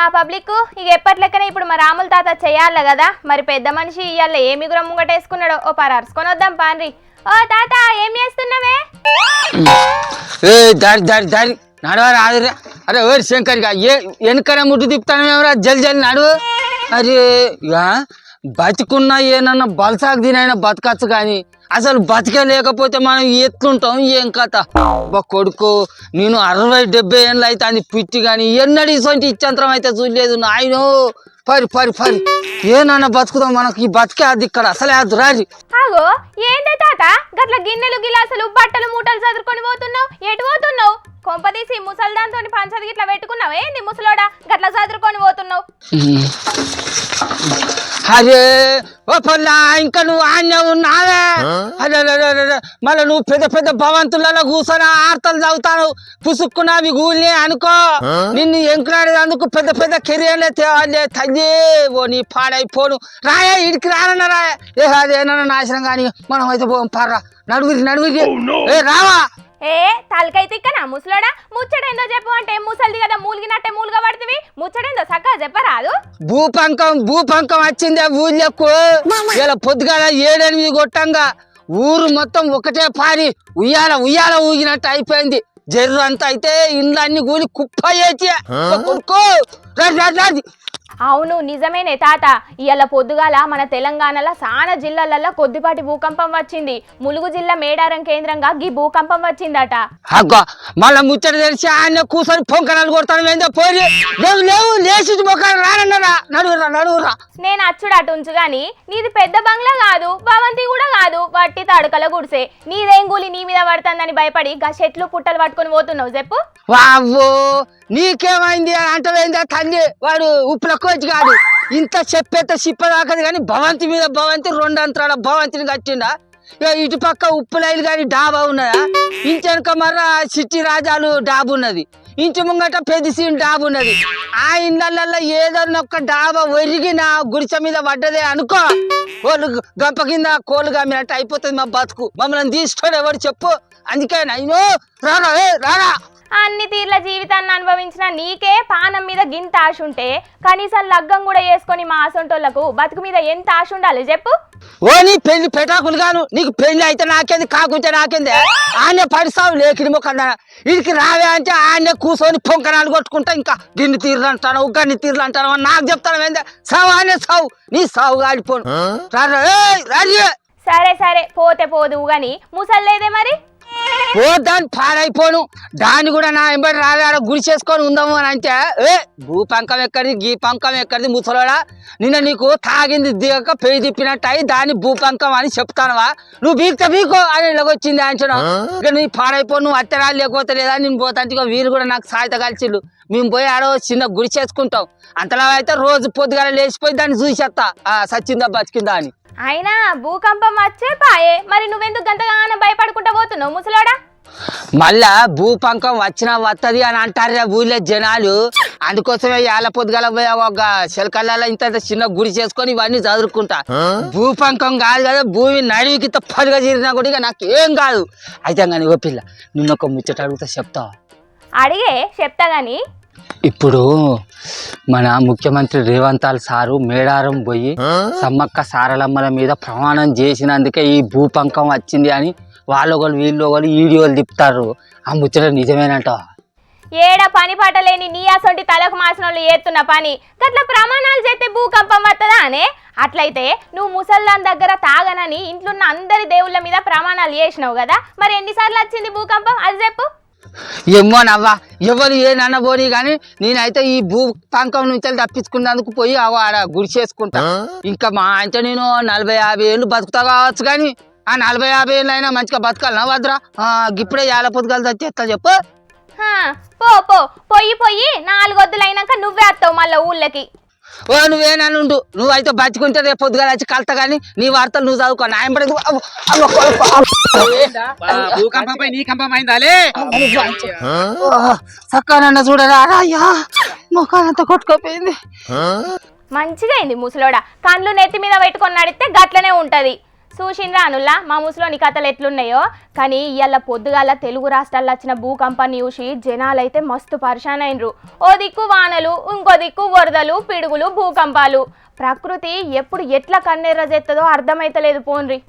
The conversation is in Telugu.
ఆ పబ్లిక్ ఇక ఎప్పట్లెక్కనే ఇప్పుడు మా రాముల తాత చేయాలి కదా. మరి పెద్ద మనిషి ఇవాళ ఏమి గురం ముంగటేసుకున్నాడో ఓ పరార్చుకొని వద్దాం పాన్రి. ఓ తాత ఏం చేస్తున్నావే? ఏ దారి దారి దారి నడవ రాదురా. అరే ఓరి శంకర్గా వెనుకనే ముట్టు తిప్పుతానేమరా, జల్ జల్ నడువు. అరే బతికున్నా ఏనన్నా బలసాకు తినైనా బతకచ్చు కానీ అసలు బతికే లేకపోతే మనం ఎట్లుంటాం ఏం కథ. కొడుకు నేను 60-70 ఏళ్ళు అయితే అది పిట్టి కానీ ఎన్నడూ ఇసొంటి ఇచ్చంతరం అయితే చూడలేదు నాయనో. పరి పరి పరి ఏనన్నా బతుకుతాం, మనకి ఈ బతికే అది ఇక్కడ అసలే అది రాజు. ఆగో ఏందే తాత గట్ల గిన్నెలు గిలాసులు బట్టలు మూటలు చదువుకొని పోతున్నావు? ఎటు పోతున్నావు? కొంపదీసి ముసల్దాంతో పంచది గిట్లా పెట్టుకున్నావు ఏంది ముసలోడా? గట్ల చదువుకొని పోతున్నావు? అరే ఓ పల్లా ఇంకా నువ్వు ఆన్య ఉన్నావే. అరే మళ్ళీ నువ్వు పెద్ద పెద్ద భవంతులలో కూర్చొని ఆర్తలు చదువుతాను పుసుక్కున్నావి గూళ్ళే అనుకో. నిన్ను ఎంకులాడేందుకు పెద్ద పెద్ద కెరియర్లే తేవాలే తల్లి. ఓ నీ పాడైపోను రాయే ఇడికి రానన్నా రాయే. అదేనన్నా నాశనం కానీ మనం అయితే పోం పారా. నడుగురి నడుగురి ఏ రావా. ఏ తలకైతే ఇక్కడ ముసలోడా ముచ్చటేందో చెప్పు అంటే ముసలిది కదా మూలిగినట్టే మూలుగా పడుతుంది. ముచ్చటేందో చక్కగా చెప్పరాదు? భూపంకం వచ్చిందే ఊళ్ళకు. ఇలా పొద్దుగాల 7-8 కొట్టంగా ఊరు మొత్తం ఒకటే పారి ఉయ్యాల ఉయ్యాల ఊగినట్టు అయిపోయింది. జర్రు అంతా అయితే ఇండ్లు అన్ని కూలి కుప్ప చేసి కొడుకో రాజు. అవును నిజమేనే తాత. ఇవాళ పొద్దుగాల మన తెలంగాణలో చాలా జిల్లాలలో కొద్దిపాటి భూకంపం వచ్చింది. ములుగు జిల్లా మేడారం కేంద్రంగా గీ భూకంపం వచ్చిందట. అగ్గో మళ్ళా ముచ్చట తెలిసి ఆయన కూర్చొని పొంకనాలు కొడతాను ఏందో పోయి లేవు లేవు లేచి మొక్కలు రానన్నారా. నడువురా నడువురా. నేను అచ్చుడు అటు ఉంచు గాని నీది పెద్ద బంగ్లా కాదు, భవంతి కూడా కాదు, వట్టి తడకల గుడిసే. నీదేం కూలి నీ మీద పడుతుందని భయపడి గా చెట్లు పుట్టలు పట్టుకొని పోతున్నావు చెప్పు. వావ్వో నీకేమైంది అంటవేందా తల్లి. వాడు ఉప్పులకు వచ్చి కాదు ఇంత చెప్పేంత సిప్పదాకది కానీ భవంతి మీద భవంతి 2 అంతరాల భవంతిని కట్టిండా. ఇక ఇటు పక్క ఉప్పులైలు కానీ డాబా ఉన్నదా. ఇంచెనక మర్ర సిట్టి రాజాలు డాబు ఉన్నది. ఇంటి ముంగట పెదిసీన్ డాబు ఉన్నది. ఆ ఇళ్ళల్లో ఏదన్నా ఒక్క డాబా ఒరిగిన గుడిసె మీద పడ్డదే అనుకో, కోళ్ళు గంప కింద కోళ్ళు గమ్మినట్టు అయిపోతుంది మా బతుకు. మమ్మల్ని తీసుకొని ఎవరు చెప్పు. అందుకే నైనో రారా రారా. అన్ని తీర్ల జీవితాన్ని అనుభవించిన నీకే పానం మీద గింత ఆశ ఉంటే కనీసం లగ్గం కూడా వేసుకొని మా ఆసంటోళ్లకు బతుకు మీద ఎంత ఆశ ఉండాలి చెప్పు. ఓ నీ పెళ్లి పెటాకులు గాను నీకు పెళ్లి అయితే నాకేంది కాకుంటే నాకేంది. ఆనే పడిస్తావు లేకిడి మొక్కన్నా ఇడికి రావే అంటే ఆనే కూర్చొని పొంకనాలు కొట్టుకుంటా ఇంకా గిన్నె తీర్లు అంటాను గన్ని తీర్లు అంటాను నాకు చెప్తాను ఏందే. సావు ఆనే సావు నీ సావు గాడిపోను. సరే సరే పోతే పోదువు గాని ముసల్లేదే మరి. ఓ దాన్ని పాడైపోను. దాన్ని కూడా నా ఎంబడి రాడ గుడి చేసుకొని ఉందాము అని అంటే భూపంకం ఎక్కడిది గీ పంకం ఎక్కడిది ముసలోడా. నిన్న నీకు తాగింది దిగక పెయి తిప్పినట్టు అయి దాన్ని భూపంకం అని చెప్తానవా. నువ్వు బీక్తా బీకో అని ఇలాగొచ్చింది అంటున్నావు. ఇక నీ పాడైపో నువ్వు అత్తరాలు లేకపోతే లేదా నేను పోతాంటే వీరు కూడా నాకు సాయత కలిసిళ్ళు. మేము పోయి ఆడో చిన్న గుడి చేసుకుంటాం. అంతలా అయితే రోజు పొద్దుగాల లేచిపోయి దాన్ని చూసేస్తా సచ్చిందా బతికిందా అని. అయినా భూకంపం వచ్చే పాయే మరి నువ్వెందుకు గంతగానో భయపడుకుంటా పోతున్నావు ముసలోడా? మళ్ళా భూపంకం వచ్చినా వస్తుంది అని అంటారు ఊళ్ళో జనాలు. అందుకోసమే ఏళ్ళ పొద్దుగల పోయి ఒక శిలకల్లా ఇంత చిన్న గుడి చేసుకొని ఇవన్నీ చదువుకుంటా. భూపంకం కాదు కదా, భూమి నడివికి పడిగా చేరినా కూడా ఇక నాకు ఏం కాదు. అయితే కానీ ఓ పిల్ల నిన్నొక ముచ్చట అడుగుతా చెప్తావా? అడిగే చెప్తా గాని. ఇప్పుడు మన ముఖ్యమంత్రి రేవంత్ సారు మేడారం పోయి సమ్మక్క సారలమ్మల మీద ప్రమాణం చేసినందుకే ఈ భూపంకం వచ్చింది అని వాళ్ళొకరు వీళ్ళొకరు వీడియోలు తిప్పుతారు. ఆ ముచ్చట నిజమేనంట. ఏడా పని పాట లేని నీ అసొంటి తలకు మాసిన వాళ్ళు ఏతున్న పని గట్ల ప్రమాణాలు చేస్తే భూకంపం వస్తుందా అనే? అట్లయితే నువ్వు ముసల్లాన్ దగ్గర తాగనని ఇంట్లోన్న అందరి దేవుళ్ళ మీద ప్రమాణాలు చేసినావు కదా, మరి ఎన్నిసార్లు వచ్చింది భూకంపం అది చెప్పు. ఏమో నవ్వా ఎవరు ఏనన్నబోని కానీ నేనైతే ఈ భూపంకం నుంచి తప్పించుకున్నందుకు పోయి ఆడ గుడి చేసుకుంటా. ఇంకా మా అంటే నేను 40-50 ఏళ్ళు బతుకుతా కావచ్చు కానీ ఆ 40-50 ఏళ్ళు అయినా మంచిగా బతకాలనా వద్దురా. ఇప్పుడే ఏళ్ళ పొద్దుగల తెస్తా చెప్పు. పో పో పోయి పోయి 4 వద్దులైనాక నువ్వే వస్తావు మళ్ళీ ఊళ్ళకి. ఓ నువ్వేనండు నువ్వైతే బతికుంటే రేపు పొద్దుగా వచ్చి కలుతా కానీ నీ వార్తలు నువ్వు చదువుకో. సక్కనన్న చూడరా అయ్యా ముఖానంతా కొట్టుకోపోయింది. మంచిగా అయింది ముసలోడా. కళ్ళు నెత్తి మీద పెట్టుకొని నడిస్తే గట్లనే ఉంటది. చూసిండ్రా అనుల్లా మా ముసలోని కథలు ఎట్లున్నాయో. కానీ ఇవాళ పొద్దుగాల తెలుగు రాష్ట్రాల్లో వచ్చిన భూకంపాన్ని చూసి జనాలైతే మస్తు పరిశాన్ అయినరు. ఓ దిక్కు వానలు, ఇంకో దిక్కు వరదలు, పిడుగులు, భూకంపాలు. ప్రకృతి ఎప్పుడు ఎట్లా కన్నెర్ర చేస్తుందో అర్థమైతలేదు పోన్రి.